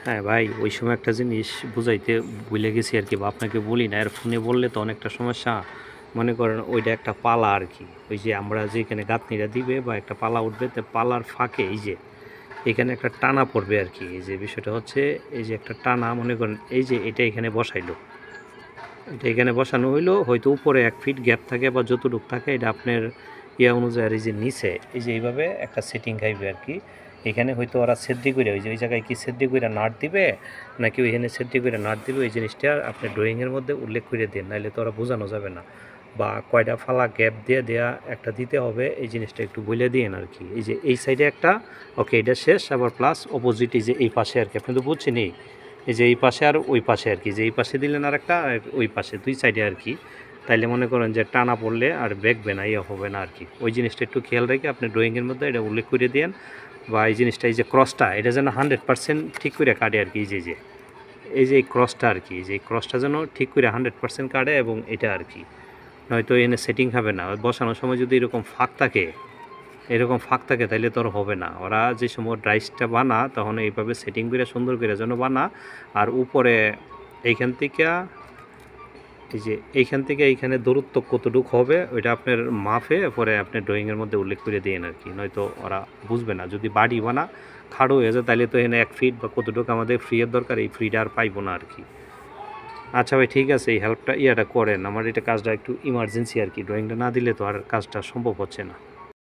হ্যাঁ ভাই, ওই সময় একটা জিনিস বুঝাইতে ভুলে গেছি আর কি, বা আপনাকে বলি না, আর ফোনে বললে তো অনেকটা সমস্যা। মনে করেন ওইটা একটা পালা আর কি, ওই যে আমরা যেখানে গাঁথনিটা দিবে বা একটা পালা উঠবে, তো পালার ফাঁকে এই যে এখানে একটা টানা পড়বে আর কি। এই যে বিষয়টা হচ্ছে, এই যে একটা টানা, মনে করেন এই যে এটা এখানে বসাইলো, এটা এখানে বসানো হইলো, হয়তো উপরে 1 ফিট গ্যাপ থাকে বা যতটুক থাকে, এটা আপনার ইয়া অনুযায়ী। আর এই যে নিচে এই যে এইভাবে একটা সেটিং খাইবে আর কি। এখানে হয়তো ওরা সেদ্ধি করে, ওই যে ওই জায়গায় কি সেদ্ধি করে নাট দিবে, নাকি ওইখানে সেদ্ধি করে নাট দিবে, এই জিনিসটা আপনি ড্রয়িংয়ের মধ্যে উল্লেখ করে দিন, নাহলে তো ওরা বোঝানো যাবে না। বা কয়টা ফালা গ্যাপ দিয়ে দেয়া একটা দিতে হবে, এই জিনিসটা একটু বলে দিন আর কি। এই যে এই সাইডে একটা, ওকে এটা শেষ, আবার প্লাস অপোজিট এই যে এই পাশে আর কি, আপনি তো বুঝছেনই। এই যে এই পাশে আর ওই পাশে আর কি, যে এই পাশে দিলেন আর একটা, আর ওই পাশে দুই সাইডে আর কি। তাইলে মনে করেন যে টানা পড়লে আর বেঁকবে না, ইয়ে হবে না আর কি। ওই জিনিসটা একটু খেয়াল রেখে আপনি ড্রয়িংয়ের মধ্যে এটা উল্লেখ করে দেন। বা এই জিনিসটা, এই যে ক্রসটা, এটা যেন 100% ঠিক করে কাটে আর কি। এই যে এই ক্রসটা আর কি, যে এই ক্রসটা যেন ঠিক করে 100% কাটে, এবং এটা আর কি। নয়তো এনে সেটিং হবে না। বসানোর সময় যদি এরকম ফাঁক থাকে তাহলে তো আর হবে না। ওরা যে সময় ডাইসটা বানা, তখন এইভাবে সেটিং করে সুন্দর করে যেন বানা। আর উপরে এইখান থেকে, এই যে এইখান থেকে এইখানে দূরত্ব কতটুকু হবে, ওইটা আপনার মাপে পরে আপনি ড্রয়িংয়ের মধ্যে উল্লেখ করে দিন আর কি। নয়তো ওরা বুঝবে না। যদি বাড়ি বানা খাড়ো হয়ে যায়, তাহলে তো এখানে 1 ফিট বা কতটুকু আমাদের ফ্রিয়ের দরকার, এই ফ্রিটা আর পাইবো না আর কি। আচ্ছা ভাই, ঠিক আছে, এই হেল্পটা করেন। আমার এটা কাজটা একটু ইমার্জেন্সি আর কি, ড্রয়িংটা না দিলে তো আর কাজটা সম্ভব হচ্ছে না।